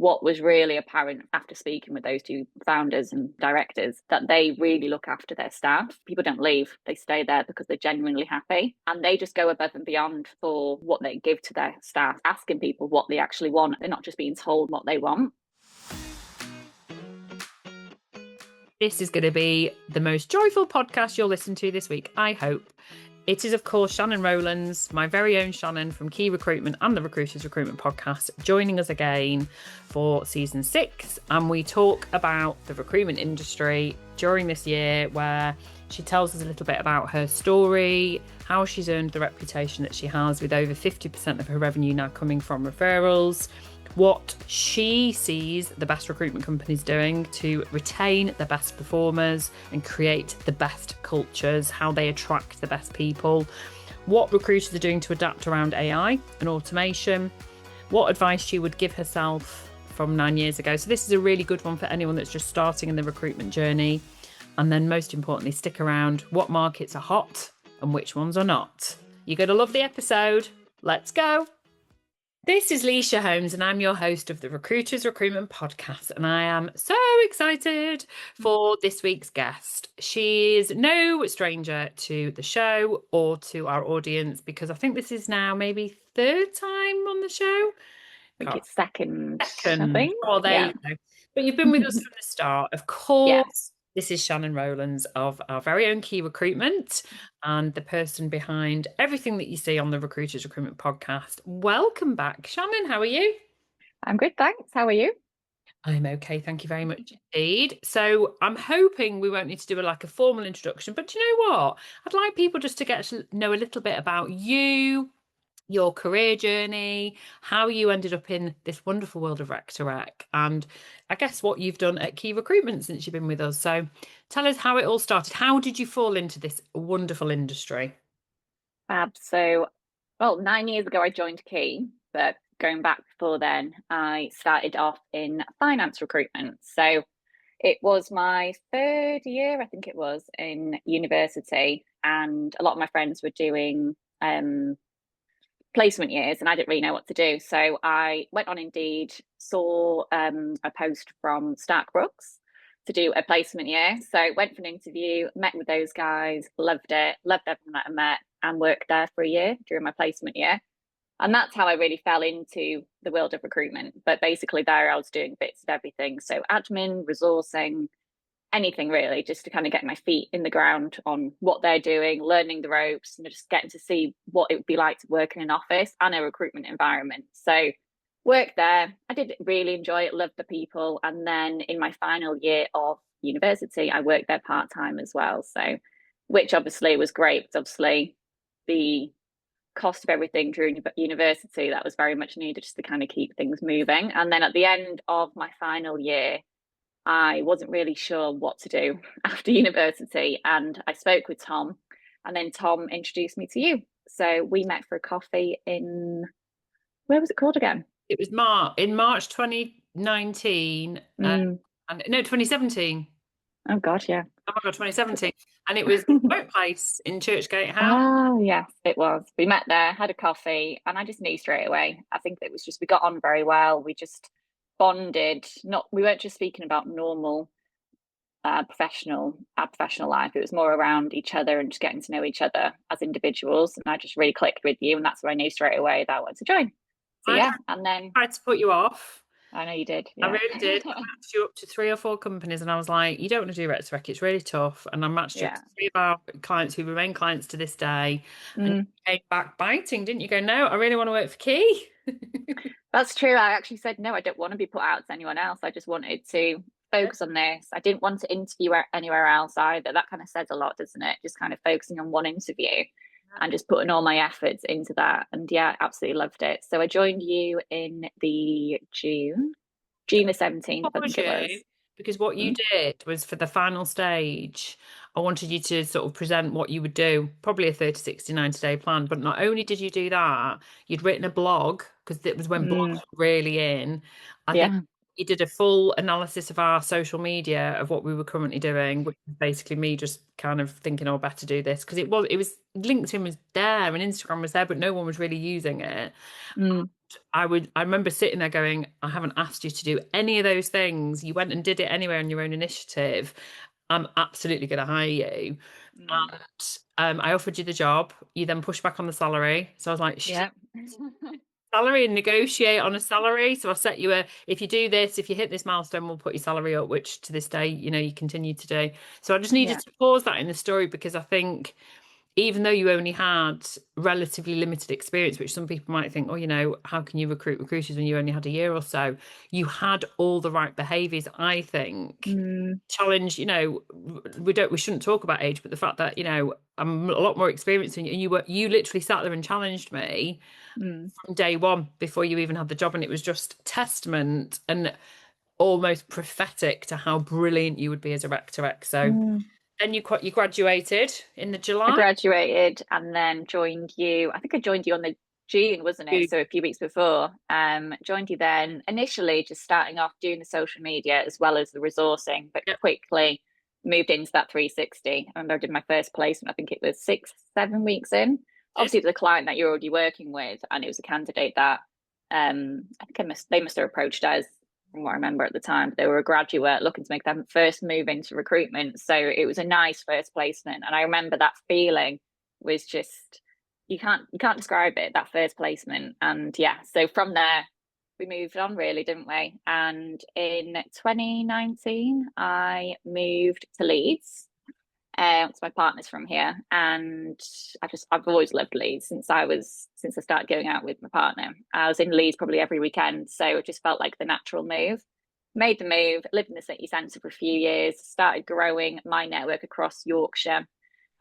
what was really apparent after speaking with those two founders and directors, that they really look after their staff. People don't leave, they stay there because they're genuinely happy, and they just go above and beyond for what they give to their staff, asking people what they actually want. They're not just being told what they want. This is going to be the most joyful podcast you'll listen to this week, I hope. It is, of course, Shannon Rowlands, my very own Shannon from Qui Recruitment and the Recruiters Recruitment podcast, joining us again for season 6. And we talk about the recruitment industry during this year, where she tells us a little bit about her story, how she's earned the reputation that she has, with over 50% of her revenue now coming from referrals, what she sees the best recruitment companies doing to retain the best performers and create the best cultures, how they attract the best people, what recruiters are doing to adapt around AI and automation, what advice she would give herself from 9 years ago. So this is a really good one for anyone that's just starting in the recruitment journey. And then most importantly, stick around, what markets are hot and which ones are not. You're going to love the episode. Let's go. This is Lysha Holmes, and I'm your host of the Recruiters Recruitment podcast, and I am so excited for this week's guest. She is no stranger to the show or to our audience, because I think this is now maybe third time on the show. I think it's second. I think. Oh, there you go. But you've been with us from the start, of course. Yes. This is Shannon Rowlands of our very own Qui Recruitment, and the person behind everything that you see on the Recruiters Recruitment podcast. Welcome back, Shannon. How are you? I'm good, thanks. How are you? I'm okay, thank you very much indeed. So I'm hoping we won't need to do a formal introduction, but you know what? I'd like people just to get to know a little bit about you, your career journey, how you ended up in this wonderful world of Rec to Rec, and I guess what you've done at Qui Recruitment since you've been with us. So tell us how it all started. How did you fall into this wonderful industry? So, 9 years ago I joined Qui, but going back before then, I started off in finance recruitment. So it was my third year, I think it was, in university, and a lot of my friends were doing placement years, and I didn't really know what to do. So I went on Indeed, saw a post from Starkbrooks to do a placement year. So went for an interview, met with those guys, loved it, loved everyone that I met, and worked there for a year during my placement year. And that's how I really fell into the world of recruitment. But basically there I was doing bits of everything. So admin, resourcing, anything really, just to kind of get my feet in the ground on what they're doing, learning the ropes, and just getting to see what it would be like to work in an office and a recruitment environment. So worked there. I did really enjoy it, loved the people. And then in my final year of university, I worked there part-time as well. So, which obviously was great, because obviously the cost of everything during university, that was very much needed just to kind of keep things moving. And then at the end of my final year, I wasn't really sure what to do after university, and I spoke with Tom, and then Tom introduced me to you. So we met for a coffee in, where was it called again? It was in March 2019, and no, 2017. Oh God, yeah. Oh my God, 2017. And it was Workplace in Churchgate House. Oh yes, it was. We met there, had a coffee, and I just knew straight away. I think it was just, we got on very well. We just bonded. We weren't just speaking about normal professional life. It was more around each other and just getting to know each other as individuals. And I just really clicked with you, and that's where I knew straight away that I wanted to join. So yeah, and then I tried to put you off. I know you did. Yeah. I really did. I matched you up to 3 or 4 companies, and I was like, you don't want to do Rec to Rec, it's really tough. And I matched you up to 3 of our clients who remain clients to this day. And you came back biting, didn't you? Go, no, I really want to work for Qui. That's true. I actually said, no, I don't want to be put out to anyone else. I just wanted to focus on this. I didn't want to interview anywhere else either. That kind of says a lot, doesn't it? Just kind of focusing on one interview and just putting all my efforts into that. And yeah, absolutely loved it. So I joined you in the June the 17th, I think it was. Because what you did was, for the final stage, I wanted you to sort of present what you would do, probably a 30, 60, 90-day plan. But not only did you do that, you'd written a blog, because it was when blogs were really in. And then you did a full analysis of our social media of what we were currently doing, which was basically me just kind of thinking, oh, better do this, because it was LinkedIn was there and Instagram was there, but no one was really using it. I remember sitting there going, I haven't asked you to do any of those things. You went and did it anyway on your own initiative. I'm absolutely going to hire you. Mm. And I offered you the job. You then pushed back on the salary. So I was like, Yeah. salary and negotiate on a salary. So I set you if you do this, if you hit this milestone, we'll put your salary up, which to this day, you continue to do. So I just needed Yeah. to pause that in the story because I think even though you only had relatively limited experience, which some people might think, oh, how can you recruit recruiters when you only had a year or so? You had all the right behaviours, I think. Mm. Challenge, we shouldn't talk about age, but the fact that, I'm a lot more experienced than you, and you literally sat there and challenged me Mm. from day one before you even had the job, and it was just testament and almost prophetic to how brilliant you would be as a rec. So Mm. then you graduated in the I July. graduated and then joined you. I think I joined you on the June, wasn't it? So a few weeks before. Joined you then, initially just starting off doing the social media as well as the resourcing, but Yep. quickly moved into that 360. I remember I did my first placement, I think it was 6, 7 weeks in. Obviously, it was a client that you're already working with, and it was a candidate that I think they must have approached us from what I remember at the time. They were a graduate looking to make their first move into recruitment. So it was a nice first placement. And I remember that feeling was just you can't describe it, that first placement. And yeah, so from there we moved on really, didn't we? And in 2019 I moved to Leeds. So my partner's from here, and I've always loved Leeds since I started going out with my partner. I was in Leeds probably every weekend, so it just felt like the natural move. Made the move, lived in the city centre for a few years, started growing my network across Yorkshire,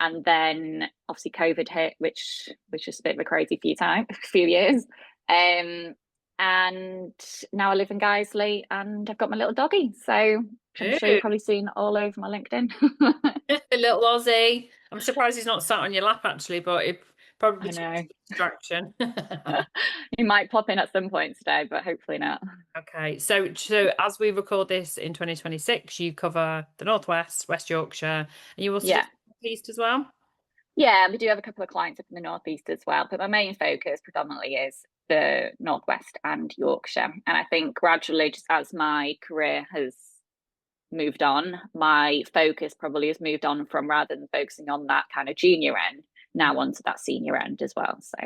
and then obviously COVID hit, which was just a bit of a crazy few years. And now I live in Guiseley, and I've got my little doggy, so I'm sure Ooh, you've probably seen all over my LinkedIn. a little Aussie. I'm surprised he's not sat on your lap actually, but it probably I took know. distraction. He might pop in at some point today, but hopefully not. Okay, so as we record this in 2026, you cover the Northwest, West Yorkshire, and you also do Yeah. the East as well. Yeah, we do have a couple of clients up in the Northeast as well, but my main focus predominantly is the Northwest and Yorkshire. And I think gradually, just as my career has moved on, my focus probably has moved on from, rather than focusing on that kind of junior end, now onto that senior end as well. So,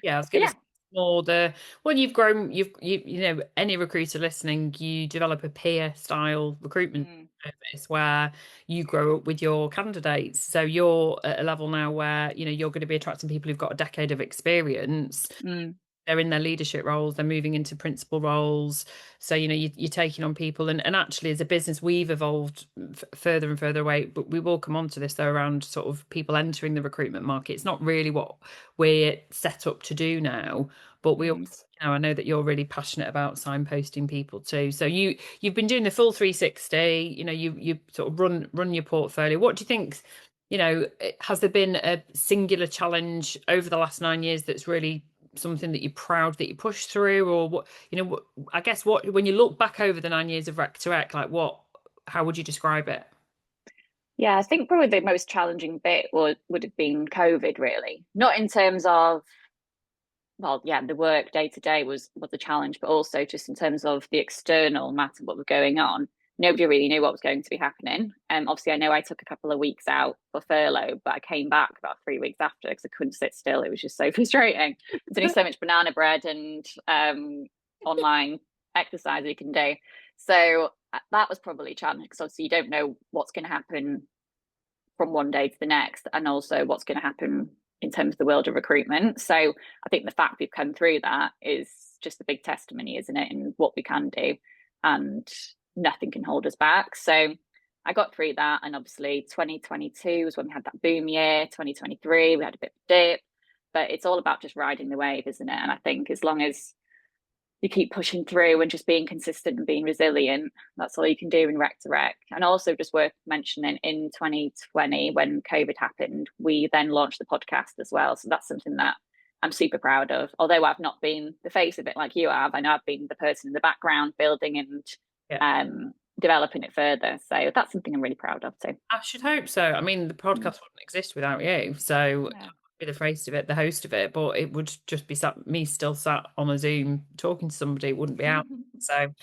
Yeah, I was but going to yeah. say more when you've grown, any recruiter listening, you develop a peer style recruitment Mm. service where you grow up with your candidates. So you're at a level now where, you're going to be attracting people who've got a decade of experience. Mm. They're in their leadership roles, they're moving into principal roles. So, you're taking on people. And actually, as a business, we've evolved further and further away. But we will come on to this, though, around sort of people entering the recruitment market. It's not really what we're set up to do now. But we Mm. also, I know that you're really passionate about signposting people too. So you've been doing the full 360, you sort of run your portfolio. What do you think? Has there been a singular challenge over the last 9 years that's really something that you're proud that you pushed through, or I guess when you look back over the 9 years of rec to rec, like how would you describe it? Yeah, I think probably the most challenging bit would have been COVID, really. Not in terms of, well, yeah, the work day to day was a challenge, but also just in terms of the external matter, what was going on. Nobody really knew what was going to be happening. Obviously, I know I took a couple of weeks out for furlough, but I came back about 3 weeks after because I couldn't sit still. It was just so frustrating. There's only so much banana bread and online exercise you can do. So that was probably a challenge because obviously you don't know what's going to happen from one day to the next, and also what's going to happen in terms of the world of recruitment. So I think the fact we've come through that is just a big testimony, isn't it, in what we can do, and nothing can hold us back. So I got through that, and obviously 2022 was when we had that boom year. 2023 we had a bit of a dip, but it's all about just riding the wave, isn't it? And I think as long as you keep pushing through and just being consistent and being resilient. That's all you can do in rec to rec. And also, just worth mentioning, in 2020, when COVID happened, we then launched the podcast as well. So that's something that I'm super proud of. Although I've not been the face of it like you have, I know I've been the person in the background building and Yeah, developing it further. So that's something I'm really proud of too. I should hope so. I mean, the podcast wouldn't exist without you. So Yeah. be the face of it, the host of it, but it would just be me still sat on a Zoom talking to somebody. It wouldn't be out. So,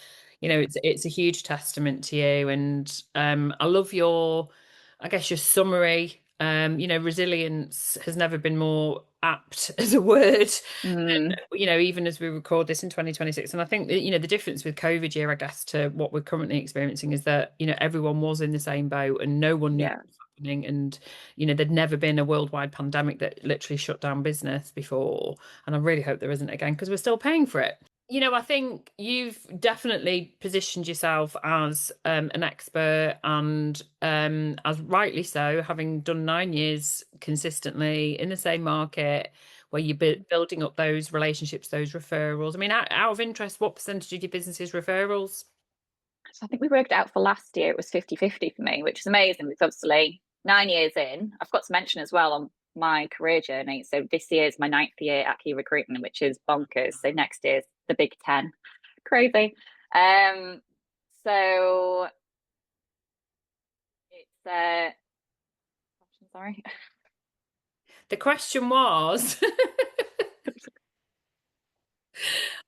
it's a huge testament to you, and I love I guess your summary. Resilience has never been more apt as a word. Mm, Even as we record this in 2026, and I think that, the difference with COVID year, I guess, to what we're currently experiencing is that everyone was in the same boat and no one knew yeah. what was happening, and there'd never been a worldwide pandemic that literally shut down business before, and I really hope there isn't again because we're still paying for it. I think you've definitely positioned yourself as an expert, and as rightly so, having done 9 years consistently in the same market where you're building up those relationships, those referrals. I mean, out of interest, what percentage of your business is referrals? So I think we worked out for last year, it was 50-50 for me, which is amazing because obviously 9 years in, I've got to mention as well on my career journey. So this year is my ninth year at Qui Recruitment, which is bonkers. So next year's the big 10. Crazy. So it's sorry. The question was,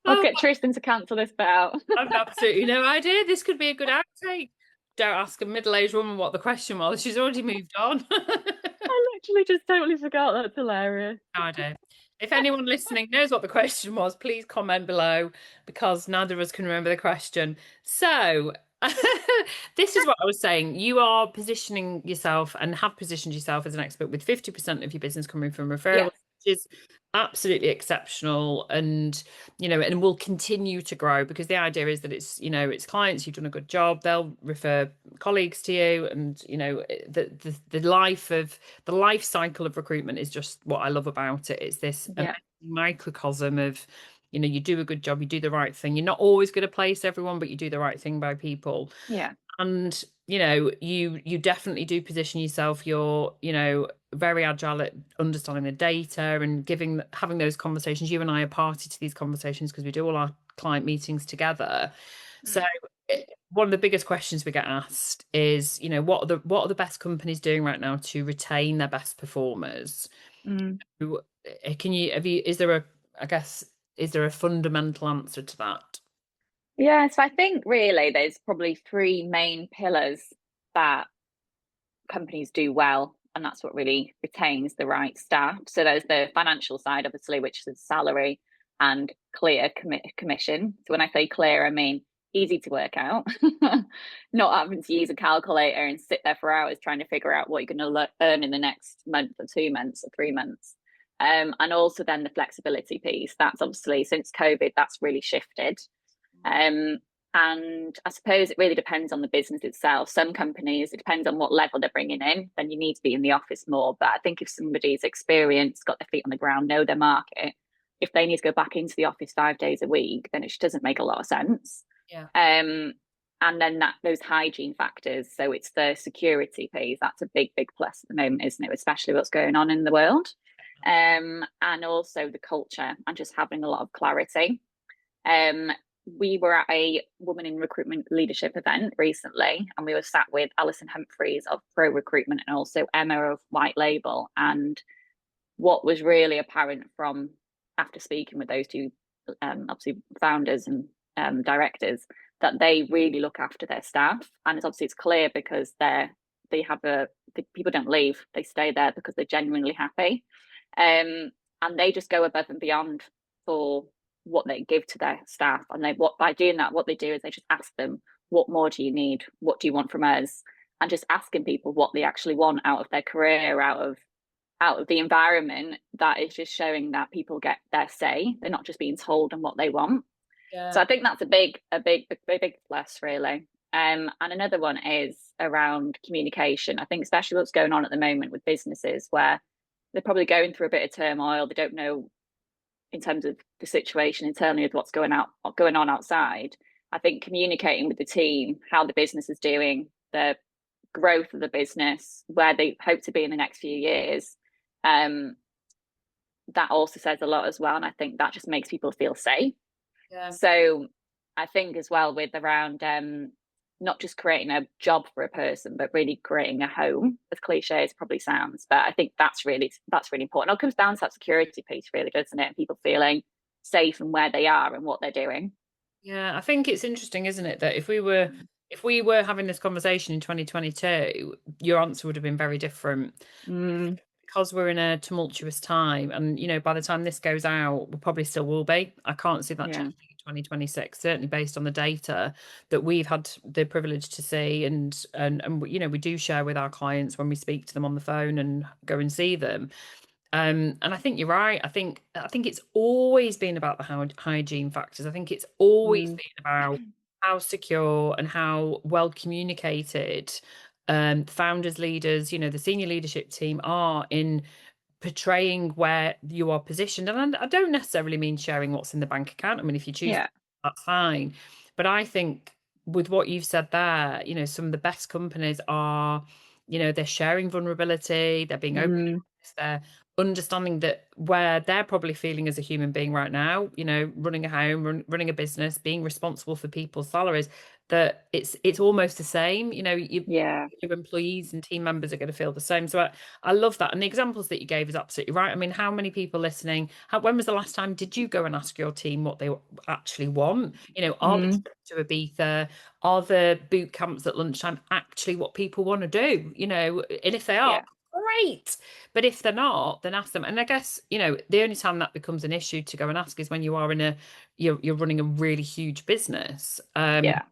I'll oh, get Tristan to cancel this bit out. I've absolutely no idea. This could be a good outtake. Don't ask a middle-aged woman what the question was. She's already moved on. I literally just totally forgot. That's hilarious. No idea. If anyone listening knows what the question was, please comment below because neither of us can remember the question. So, this is what I was saying. You are positioning yourself and have positioned yourself as an expert with 50% of your business coming from referrals, Yeah. which is absolutely exceptional, and and will continue to grow because the idea is that it's clients, you've done a good job, they'll refer colleagues to you, and the life cycle of recruitment is just what I love about it. It's this Yeah. microcosm of you do a good job, you do the right thing. You're not always going to place everyone, but you do the right thing by people. Yeah. And you definitely do position yourself. You're very agile at understanding the data and having those conversations. You and I are party to these conversations because we do all our client meetings together. So one of the biggest questions we get asked is, what are the best companies doing right now to retain their best performers? Mm. Is there a fundamental answer to that? Yeah, so I think really there's probably three main pillars that companies do well, and that's what really retains the right staff. So there's the financial side, obviously, which is salary and clear commission. So when I say clear, I mean easy to work out, not having to use a calculator and sit there for hours trying to figure out what you're going to earn in the next month or 2 months or 3 months. And also then the flexibility piece. That's obviously since COVID, that's really shifted. Um, and I suppose it really depends on the business itself. Some companies, it depends on what level they're bringing in, then you need to be in the office more. But I think if somebody's experienced, got their feet on the ground, know their market, if they need to go back into the office 5 days a week, then it just doesn't make a lot of sense. Yeah. And then those hygiene factors. So it's the security piece. That's a big, big plus at the moment, isn't it? Especially what's going on in the world. And also the culture and just having a lot of clarity. We were at a woman in recruitment leadership event recently, and we were sat with Alison Humphreys of Pro Recruitment and also Emma of White Label. And what was really apparent from after speaking with those two, obviously founders and directors, that they really look after their staff. And it's clear because people don't leave; they stay there because they're genuinely happy, and they just go above and beyond for what they give to their staff. And by doing that, what they do is they just ask them, what more do you need? What do you want from us? And just asking people what they actually want out of their career, out of the environment. That is just showing that people get their say. They're not just being told on what they want. Yeah. So I think that's a big plus, really. And another one is around communication. I think especially what's going on at the moment with businesses where they're probably going through a bit of turmoil. They don't know in terms of the situation internally with what's going on outside. I think communicating with the team, how the business is doing, the growth of the business, where they hope to be in the next few years, that also says a lot as well. And I think that just makes people feel safe. Yeah. So I think as well with around not just creating a job for a person, but really creating a home, as cliche as probably sounds. But I think that's really important. It comes down to that security piece, really, doesn't it? And people feeling safe in where they are and what they're doing. Yeah, I think it's interesting, isn't it, that if we were having this conversation in 2022, your answer would have been very different. Mm, Because we're in a tumultuous time, and by the time this goes out, we probably still will be. I can't see that yeah, changing in 2026, certainly based on the data that we've had the privilege to see, and we do share with our clients when we speak to them on the phone and go and see them. And I think you're right. I think it's always been about the hygiene factors. I think it's always mm, been about how secure and how well communicated founders, leaders, the senior leadership team are in portraying where you are positioned. And I don't necessarily mean sharing what's in the bank account. I mean, if you choose, yeah, that's fine. But I think with what you've said there, some of the best companies are, they're sharing vulnerability, they're being open, mm, they're understanding that where they're probably feeling as a human being right now, running a home, running a business, being responsible for people's salaries, that it's almost the same. yeah, Your employees and team members are going to feel the same. So I love that. And the examples that you gave is absolutely right. I mean, how many people listening, when was the last time did you go and ask your team what they actually want? Are the mm, trips to Ibiza, are the boot camps at lunchtime actually what people want to do? And if they are, yeah, great. But if they're not, then ask them. And I guess, the only time that becomes an issue to go and ask is when you are you're running a really huge business. yeah,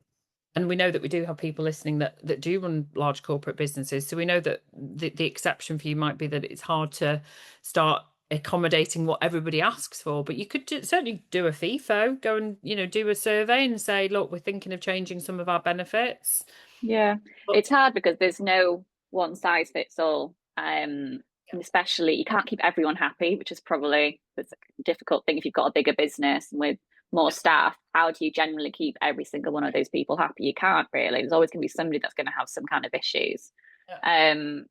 And we know that we do have people listening that do run large corporate businesses. So we know that the exception for you might be that it's hard to start accommodating what everybody asks for. But you could certainly do a FIFO, go and do a survey and say, look, we're thinking of changing some of our benefits. yeah. But It's hard because there's no one size fits all. And especially you can't keep everyone happy, which is probably it's a difficult thing if you've got a bigger business and with more staff. How do you generally keep every single one of those people happy? You can't really. There's always going to be somebody that's going to have some kind of issues. yeah, Um,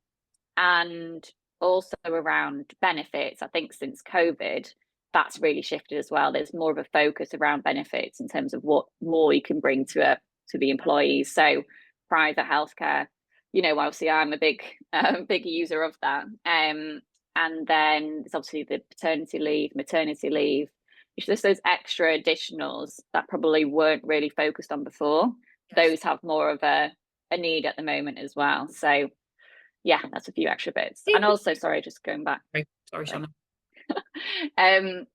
and also around benefits, I think since COVID, that's really shifted as well. There's more of a focus around benefits in terms of what more you can bring to the employees. So private healthcare, obviously I'm a big user of that. And then there's obviously the paternity leave, maternity leave. It's just those extra additionals that probably weren't really focused on before. yes. Those have more of a need at the moment as well. So yeah, that's a few extra bits. And also, sorry, just going back. Sorry, Sorry. Shannon. Um,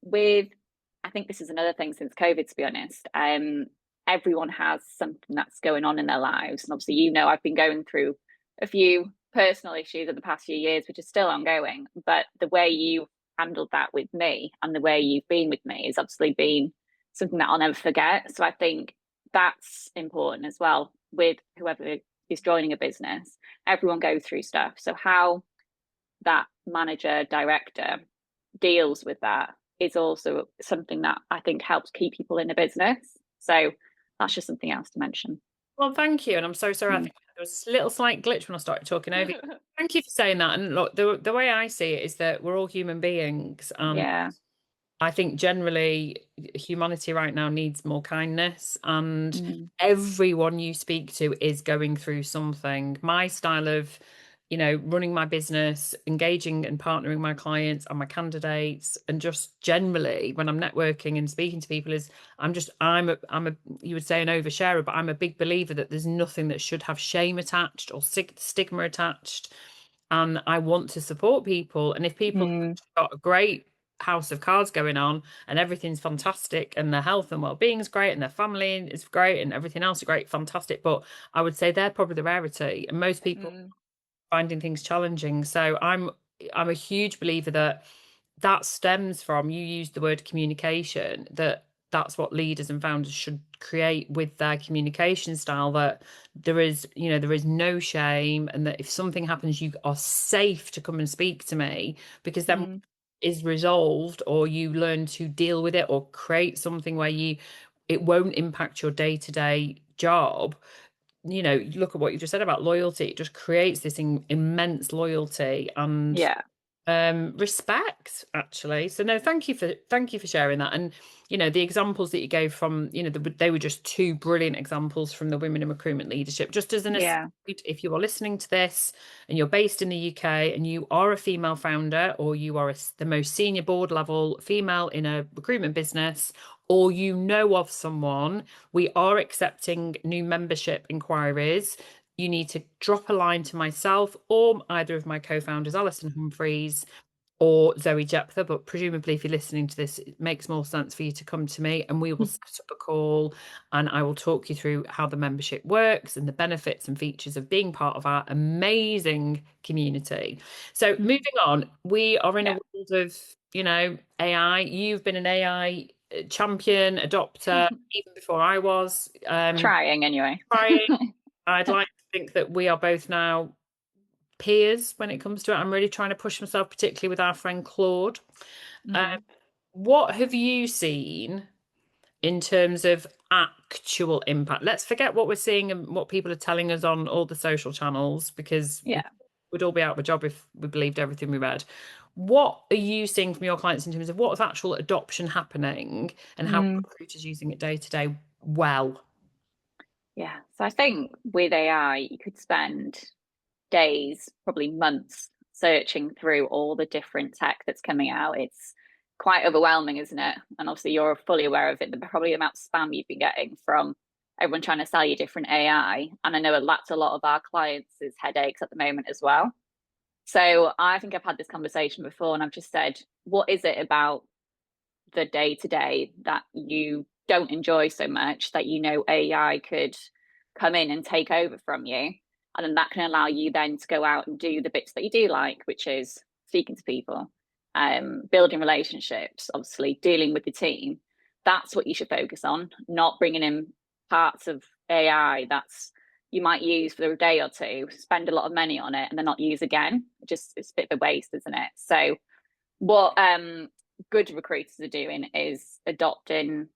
with I think this is another thing since COVID, to be honest. Everyone has something that's going on in their lives. And obviously, I've been going through a few personal issues in the past few years, which is still ongoing. But the way you handled that with me and the way you've been with me has obviously been something that I'll never forget. So I think that's important as well with whoever is joining a business. Everyone goes through stuff. So how that manager, director deals with that is also something that I think helps keep people in a business. So that's just something else to mention. Well, thank you. And I'm so sorry. I Mm. think there was a little slight glitch when I started talking over you. Thank you for saying that. And look, the way I see it is that we're all human beings. And Yeah. I think generally humanity right now needs more kindness, and Mm. everyone you speak to is going through something. My style of, running my business, engaging and partnering my clients and my candidates, and just generally when I'm networking and speaking to people is I'm a you would say an oversharer, but I'm a big believer that there's nothing that should have shame attached or stigma attached. And I want to support people. And if people Mm. have got a great house of cards going on and everything's fantastic and their health and well-being is great and their family is great and everything else is great, fantastic, but I would say they're probably the rarity, and most people Mm. finding things challenging. So I'm a huge believer that stems from, you used the word communication, that's what leaders and founders should create with their communication style, that there is no shame, and that if something happens you are safe to come and speak to me, because then Mm. is resolved, or you learn to deal with it or create something where it won't impact your day-to-day job. Look at what you just said about loyalty. It just creates this immense loyalty, and Yeah. Respect, actually. So no, thank you for sharing that. And the examples that you gave from, they were just two brilliant examples from the Women in Recruitment Leadership. Just as an aside, Yeah. if you are listening to this and you're based in the UK and you are a female founder, or you are the most senior board level female in a recruitment business, or you know of someone, we are accepting new membership inquiries. You need to drop a line to myself or either of my co-founders, Alison Humphreys or Zoe Jeptha. But presumably, if you're listening to this, it makes more sense for you to come to me, and we will set up a call and I will talk you through how the membership works and the benefits and features of being part of our amazing community. So moving on, we are in a world of, AI. You've been an AI champion, adopter, even before I was. Trying anyway. Trying. I'd like to think that we are both now peers when it comes to it. I'm really trying to push myself, particularly with our friend Claude. What have you seen in terms of actual impact? Let's forget what we're seeing and what people are telling us on all the social channels, because Yeah. we'd all be out of a job if we believed everything we read. What are you seeing from your clients in terms of what's actual adoption happening and how recruiters using it day to day well? Yeah. So I think with AI, you could spend days, probably months, searching through all the different tech that's coming out. It's quite overwhelming, isn't it? And obviously, you're fully aware of it. The probably amount of spam you've been getting from everyone trying to sell you different AI. And I know that's a lot of our clients' headaches at the moment as well. So I think I've had this conversation before, and I've just said, what is it about the day to day that you don't enjoy so much that AI could come in and take over from you? And then that can allow you then to go out and do the bits that you do like, which is speaking to people, building relationships, obviously dealing with the team. That's what you should focus on, not bringing in parts of AI that's you might use for a day or two, spend a lot of money on it, and then not use again. Just it's a bit of a waste, isn't it? So what good recruiters are doing is adopting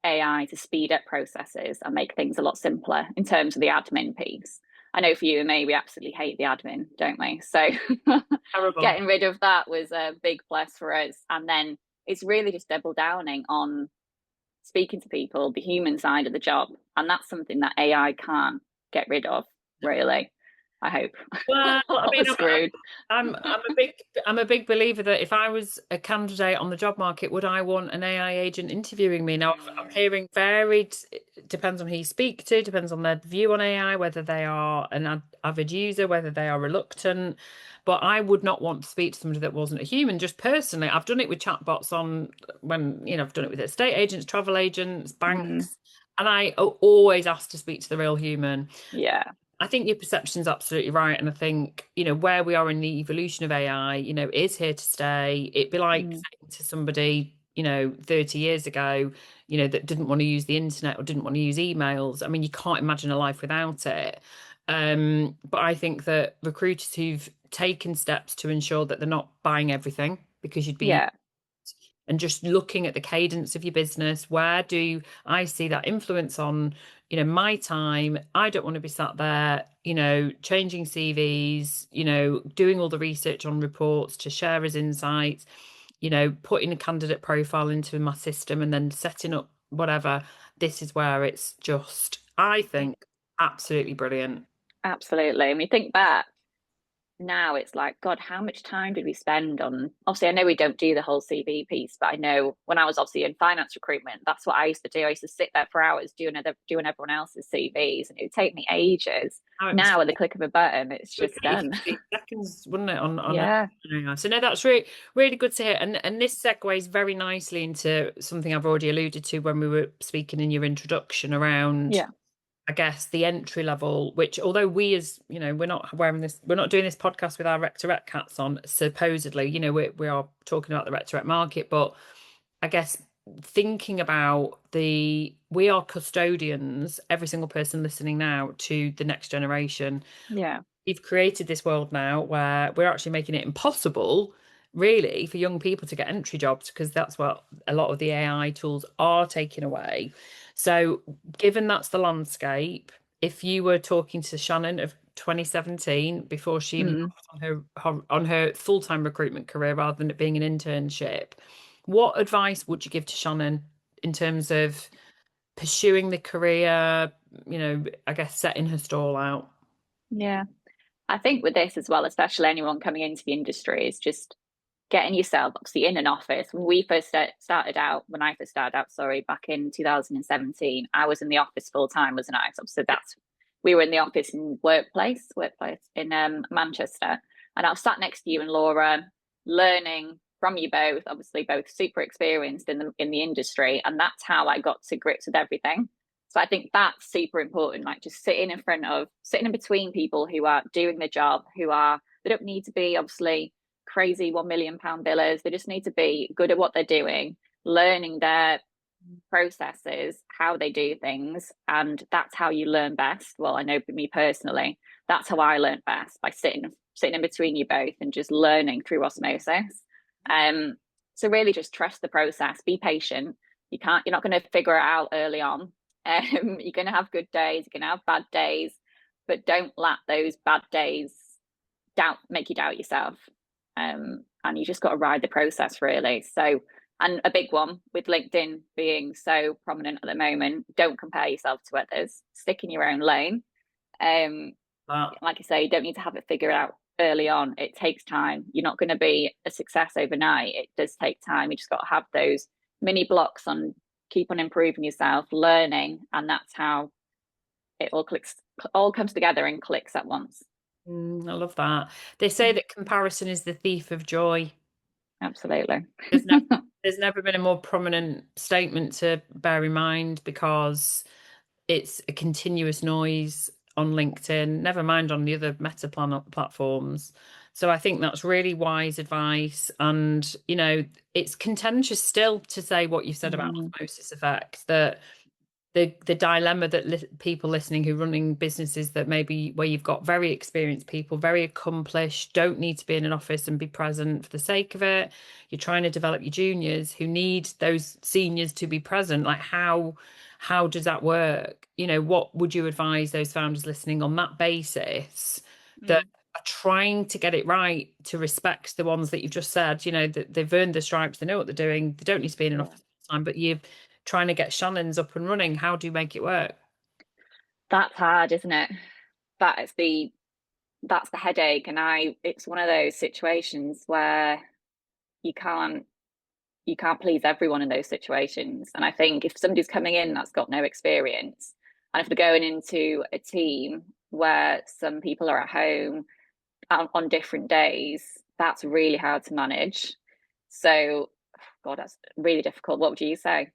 AI to speed up processes and make things a lot simpler in terms of the admin piece. I know for you and me, we absolutely hate the admin, don't we? So Terrible. getting rid of that was a big plus for us. And then it's really just double downing on speaking to people, the human side of the job. And that's something that AI can't get rid of, really. I hope. Well, I mean, We're screwed. I'm a big believer that if I was a candidate on the job market, would I want an AI agent interviewing me? Now, I'm hearing varied. It depends on who you speak to, depends on their view on AI, whether they are an avid user, whether they are reluctant. But I would not want to speak to somebody that wasn't a human. Just personally, I've done it with chatbots on when I've done it with estate agents, travel agents, banks, and I always ask to speak to the real human. Yeah. I think your perception's absolutely right. And I think, where we are in the evolution of AI, is here to stay. It'd be like saying to somebody, 30 years ago, that didn't want to use the internet or didn't want to use emails. I mean, you can't imagine a life without it. But I think that recruiters who've taken steps to ensure that they're not buying everything, because you'd be, and just looking at the cadence of your business, where do I see that influence on my time? I don't want to be sat there changing CVs, doing all the research on reports to share as insights, putting a candidate profile into my system and then setting up whatever. This is where it's just, I think, absolutely brilliant. Absolutely. I mean, think back now, it's like, God, how much time did we spend on? Obviously, I know we don't do the whole CV piece, but I know when I was obviously in finance recruitment, that's what I used to do. I used to sit there for hours doing everyone else's CVs, and it would take me ages. Now, with the click of a button, it's just done. Seconds, wouldn't it? On Yeah. So no, that's really really good to hear. And this segues very nicely into something I've already alluded to when we were speaking in your introduction around, I guess, the entry level, which although we as, we're not doing this podcast with our Rectorette cats on, supposedly, we are talking about the Rectorette market, but I guess thinking about we are custodians, every single person listening now, to the next generation. Yeah. We've created this world now where we're actually making it impossible really for young people to get entry jobs, because that's what a lot of the AI tools are taking away. So given that's the landscape, if you were talking to Shannon of 2017 before she Mm. embarked on her full-time recruitment career rather than it being an internship, what advice would you give to Shannon in terms of pursuing the career, I guess setting her stall out? Yeah. I think with this as well, especially anyone coming into the industry, is just getting yourself obviously in an office. When we first started out, when I first started out, sorry, back in 2017, I was in the office full time, wasn't I? So that's we were in the office in workplace in Manchester, and I was sat next to you and Laura, learning from you both. Obviously, both super experienced in the industry, and that's how I got to grips with everything. So I think that's super important. Like just sitting in between people who are doing the job, they don't need to be obviously crazy £1 million billers. They just need to be good at what they're doing, learning their processes, how they do things, and that's how you learn best. Well, I know for me personally, that's how I learned best, by sitting in between you both and just learning through osmosis. Um, so really just trust the process, be patient. You're not going to figure it out early on. You're going to have good days, you're going to have bad days, but don't let those bad days make you doubt yourself. And you just got to ride the process, really. So, and a big one with LinkedIn being so prominent at the moment, don't compare yourself to others, stick in your own lane. um That. like I say, you don't need to have it figured out early on. It takes time. You're not going to be a success overnight. It does take time. You just got to have those mini blocks on, keep on improving yourself, learning, and that's how it all comes together and clicks at once. I love that. They say that comparison is the thief of joy. Absolutely. There's never there's never been a more prominent statement to bear in mind, because it's a continuous noise on LinkedIn, never mind on the other platforms. So I think that's really wise advice. And, it's contentious still to say what you've said about Mm. osmosis effect, that the dilemma that people listening who are running businesses that maybe where you've got very experienced people, very accomplished, don't need to be in an office and be present for the sake of it. You're trying to develop your juniors who need those seniors to be present. Like how does that work? What would you advise those founders listening on that basis that Mm. are trying to get it right, to respect the ones that you've just said, that they've earned the stripes, they know what they're doing, they don't need to be in an Yeah. office all the time, but you've trying to get Shannon's up and running. How do you make it work? That's hard, isn't it? That's the that's the headache. And it's one of those situations where you can't you can't please everyone in those situations. And I think if somebody's coming in that's got no experience, and if they're going into a team where some people are at home on different days, that's really hard to manage. So, God, that's really difficult. What would you say?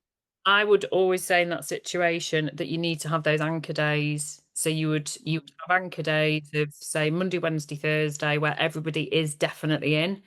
I would always say in that situation that you need to have those anchor days. So you would have anchor days of, say, Monday, Wednesday, Thursday, where everybody is definitely in.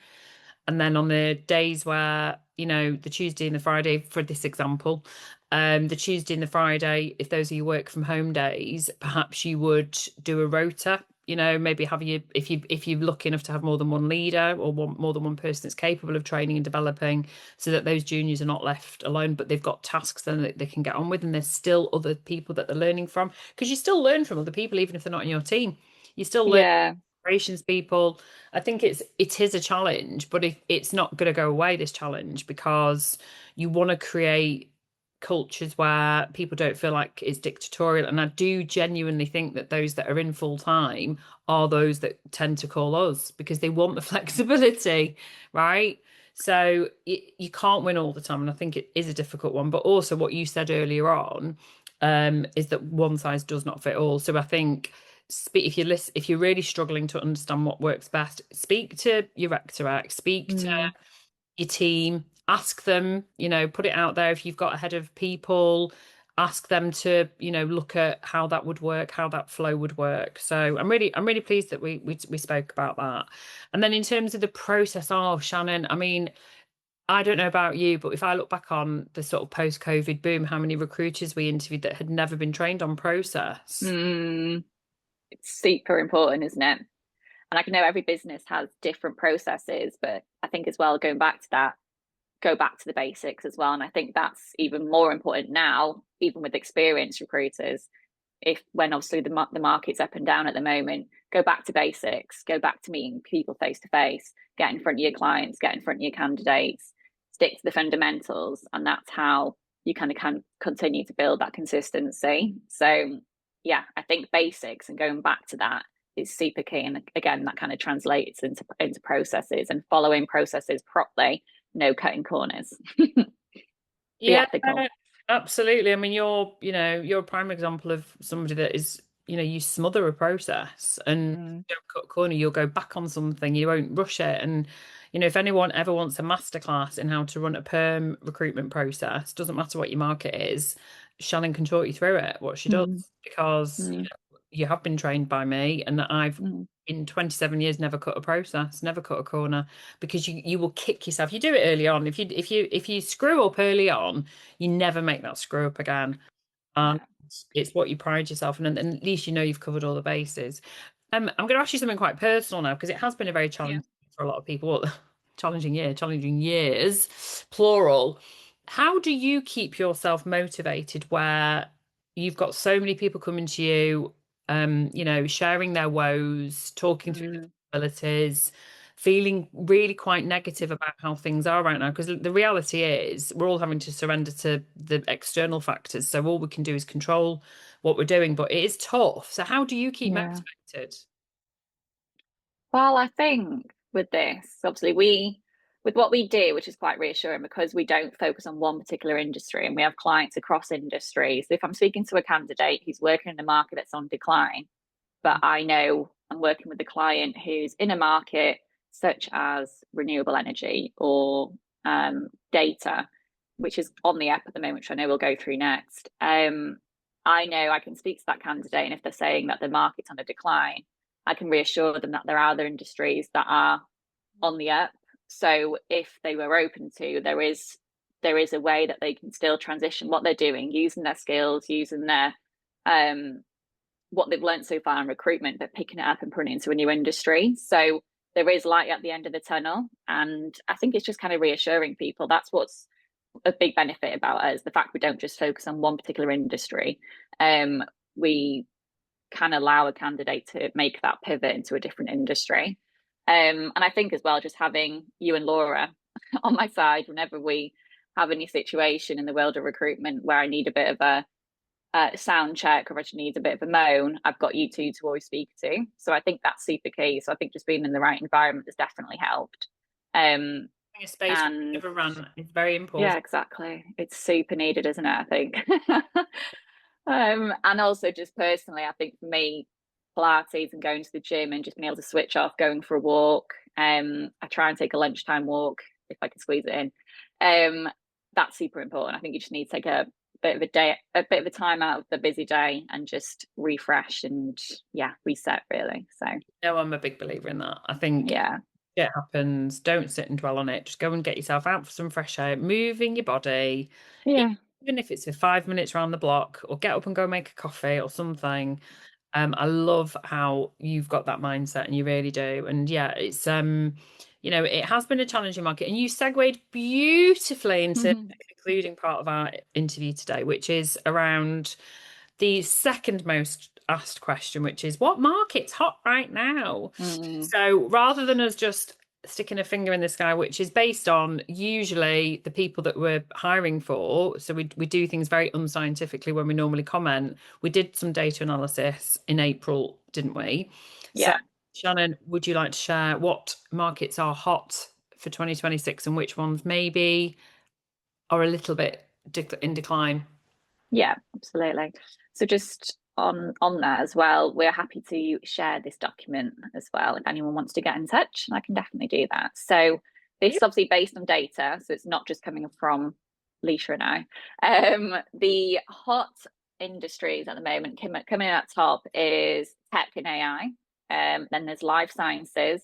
And then on the days where, the Tuesday and the Friday, for this example, the Tuesday and the Friday, if those are your work from home days, perhaps you would do a rota. Maybe have you, if you're lucky enough to have more than one leader or more than one person that's capable of training and developing, so that those juniors are not left alone, but they've got tasks then that they can get on with, and there's still other people that they're learning from, because you still learn from other people even if they're not in your team. You still learn Yeah, operations people. I think it is a challenge, but it's not going to go away, this challenge, because you want to create cultures where people don't feel like it's dictatorial. And I do genuinely think that those that are in full time are those that tend to call us, because they want the flexibility, right? So you can't win all the time, and I think it is a difficult one. But also, what you said earlier on, is that one size does not fit all. So I think, if you're really struggling to understand what works best, speak to your rectorac, speak to mm, your team, ask them, put it out there. If you've got a head of people, ask them to, look at how that would work, how that flow would work. So I'm really pleased that we spoke about that. And then in terms of the process, oh, Shannon, I mean, I don't know about you, but if I look back on the sort of post-COVID boom, how many recruiters we interviewed that had never been trained on process. mm, it's super important, isn't it? And I can know every business has different processes, but I think as well, going back to that, go back to the basics as well. And I think that's even more important now, even with experienced recruiters. if when obviously the market's up and down at the moment, go back to basics, go back to meeting people face to face, get in front of your clients, get in front of your candidates, stick to the fundamentals, and that's how you kind of can continue to build that consistency. So yeah, I think basics and going back to that is super key. And again, that kind of translates into processes and following processes properly, no cutting corners. Be Yeah, ethical. absolutely. I mean, you're a prime example of somebody that is, you smother a process and Mm, you don't cut a corner, you'll go back on something, you won't rush it. And, if anyone ever wants a masterclass in how to run a perm recruitment process, doesn't matter what your market is, Shannon can talk you through it, what she does, mm, because, mm, you have been trained by me and that I've mm. in 27 years never cut a process, never cut a corner, because you will kick yourself. You do it early on. If you screw up early on, you never make that screw up again. And Yeah. it's what you pride yourself in, and at least you've covered all the bases. I'm going to ask you something quite personal now, because it has been a very Yeah. challenging for a lot of people. Challenging years, plural. How do you keep yourself motivated where you've got so many people coming to you, sharing their woes, talking through the Mm, possibilities, feeling really quite negative about how things are right now? Because the reality is we're all having to surrender to the external factors. So all we can do is control what we're doing, but it is tough. So how do you keep yeah. motivated? Well, I think with this, obviously, with what we do, which is quite reassuring because we don't focus on one particular industry and we have clients across industries. If I'm speaking to a candidate who's working in a market that's on decline, but I know I'm working with a client who's in a market such as renewable energy or data, which is on the app at the moment, which I know we'll go through next. I know I can speak to that candidate, and if they're saying that the market's on a decline, I can reassure them that there are other industries that are on the up. So if they were open to, there is a way that they can still transition what they're doing, using their skills, using their what they've learned so far in recruitment, but picking it up and putting it into a new industry. So there is light at the end of the tunnel. And I think it's just kind of reassuring people. That's what's a big benefit about us, the fact we don't just focus on one particular industry. We can allow a candidate to make that pivot into a different industry. And I think as well, just having you and Laura on my side whenever we have any situation in the world of recruitment where I need a bit of a sound check or I just need a bit of a moan, I've got you two to always speak to. So I think that's super key. So I think just being in the right environment has definitely helped. Um, A space where you and never run is very yeah, important. exactly. It's super needed, isn't it? I think. And also just personally, I think for me, Pilates and going to the gym and just being able to switch off, going for a walk. I try and take a lunchtime walk if I can squeeze it in. That's super important. I think you just need to take a bit of a bit of a time out of the busy day and just refresh and yeah, reset really. So No, I'm a big believer in that. I think yeah, it happens. Don't sit and dwell on it. Just go and get yourself out for some fresh air, moving your body, yeah, even if it's for 5 minutes around the block, or get up and go make a coffee or something. I love how you've got that mindset, and you really do. And yeah, it's it has been a challenging market, and you segued beautifully into the concluding part of our interview today, which is around the second most asked question, which is what market's hot right now? mm, So rather than us just sticking a finger in the sky, which is based on usually the people that we're hiring for. So we do things very unscientifically when we normally comment. We did some data analysis in April, didn't we? So yeah. Shannon, would you like to share what markets are hot for 2026 and which ones maybe are a little bit in decline? Yeah, absolutely. So just on that as well, we're happy to share this document as well if anyone wants to get in touch, and I can definitely do that. So this is obviously based on data, so it's not just coming from Lysha and I. The hot industries at the moment coming at top is tech and AI. Then there's life sciences,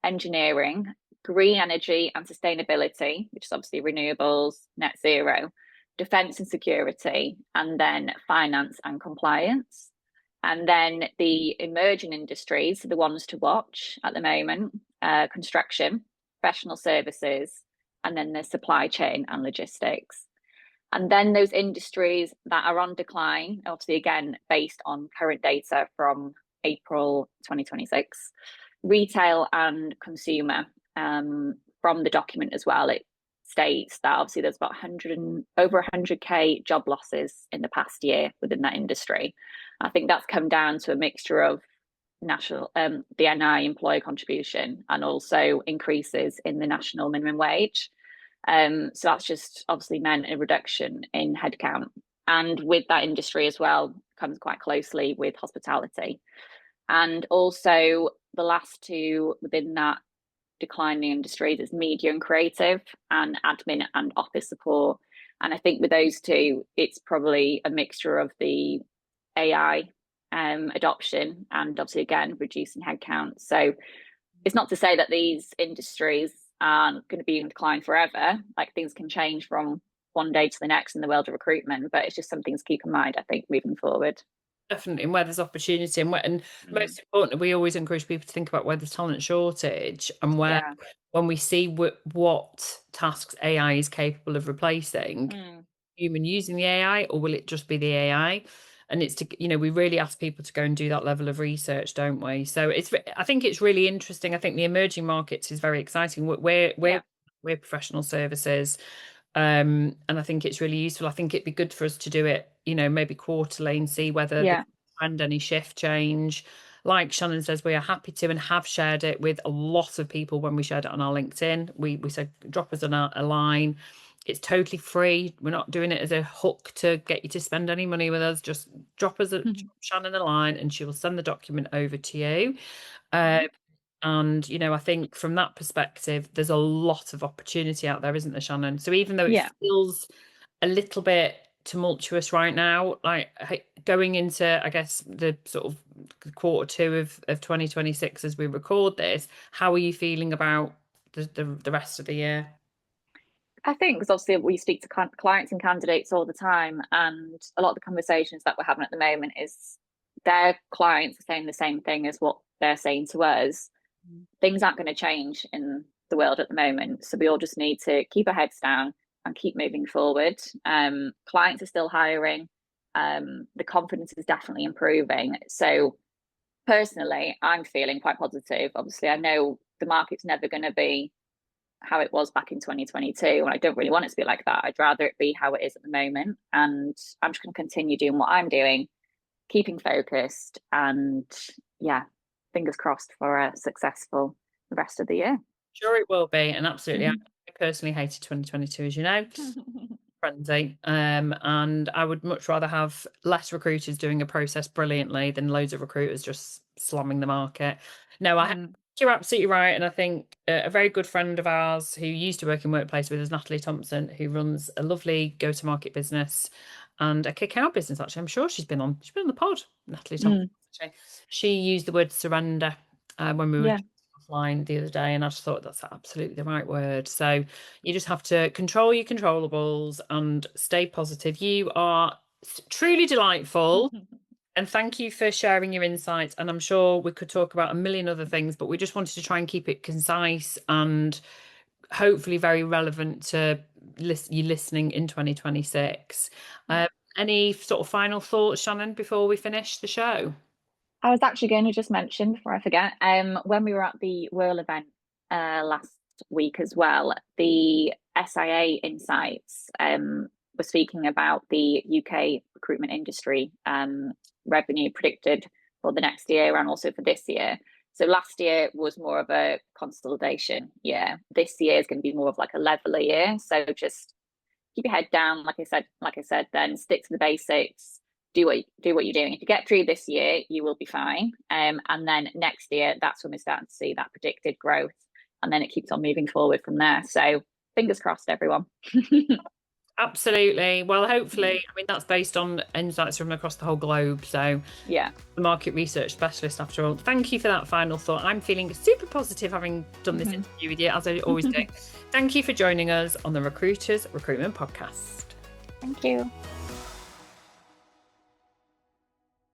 engineering, green energy and sustainability, which is obviously renewables, net zero, defense and security, and then finance and compliance. And then the emerging industries, the ones to watch at the moment, construction, professional services, and then the supply chain and logistics. And then those industries that are on decline, obviously, again, based on current data from April 2026, retail and consumer. From the document as well, it states that obviously there's about over 100k job losses in the past year within that industry. I think that's come down to a mixture of national the NI employer contribution and also increases in the national minimum wage. So that's just obviously meant a reduction in headcount. And with that industry as well comes quite closely with hospitality. And also the last two within that declining industries is media and creative and admin and office support. And I think with those two, it's probably a mixture of the AI adoption and obviously, again, reducing headcount. So it's not to say that these industries aren't going to be in decline forever. Like, things can change from one day to the next in the world of recruitment, but it's just something to keep in mind, I think, moving forward. Definitely, and where there's opportunity and most importantly, we always encourage people to think about where there's talent shortage and where when we see what tasks AI is capable of replacing, human using the AI, or will it just be the AI? And it's to, we really ask people to go and do that level of research, don't we? So I think it's really interesting. I think the emerging markets is very exciting. We're professional services. And I think it's really useful. I think it'd be good for us to do it, maybe quarterly and see whether there's any shift change. Like Shannon says, we are happy to and have shared it with a lot of people when we shared it on our LinkedIn. We said, drop us a line. It's totally free. We're not doing it as a hook to get you to spend any money with us. Just drop Shannon a line and she will send the document over to you. And, I think from that perspective, there's a lot of opportunity out there, isn't there, Shannon? So even though it feels a little bit tumultuous right now, like going into, I guess, the sort of quarter two of 2026 as we record this, how are you feeling about the rest of the year? I think, because obviously we speak to clients and candidates all the time, and a lot of the conversations that we're having at the moment is their clients are saying the same thing as what they're saying to us. Things aren't going to change in the world at the moment, so we all just need to keep our heads down and keep moving forward. Clients are still hiring. The confidence is definitely improving. So personally, I'm feeling quite positive. Obviously, I know the market's never going to be how it was back in 2022, and I don't really want it to be like that. I'd rather it be how it is at the moment, and I'm just going to continue doing what I'm doing, keeping focused, and fingers crossed for a successful rest of the year. Sure, it will be, and absolutely. I personally hated 2022, as you know. Frenzy. And I would much rather have less recruiters doing a process brilliantly than loads of recruiters just slamming the market. No, I think you're absolutely right. And I think a very good friend of ours who used to work in Workplace with us, Natalie Thompson, who runs a lovely go-to-market business and a cacao business, actually. I'm sure she's been on the pod, Natalie Thompson. She used the word surrender when we were offline the other day, and I just thought that's absolutely the right word. So you just have to control your controllables and stay positive. You are truly delightful. And thank you for sharing your insights. And I'm sure we could talk about a million other things, but we just wanted to try and keep it concise and hopefully very relevant to you listening in 2026. Any sort of final thoughts, Shannon, before we finish the show? I was actually going to just mention, before I forget, when we were at the Whirl event last week as well, the SIA Insights were speaking about the UK recruitment industry revenue predicted for the next year and also for this year. So last year was more of a consolidation year. This year is going to be more of like a leveler year. So just keep your head down, like I said, then stick to the basics. Do what you're doing. If you get through this year, you will be fine. And then next year, that's when we're starting to see that predicted growth, and then it keeps on moving forward from there. So fingers crossed, everyone. Absolutely. Well, hopefully, I mean, that's based on insights from across the whole globe. So the market research specialist, after all. Thank you for that final thought. I'm feeling super positive having done this interview with you, as I always do. Thank you for joining us on the Recruiters Recruitment Podcast. Thank you.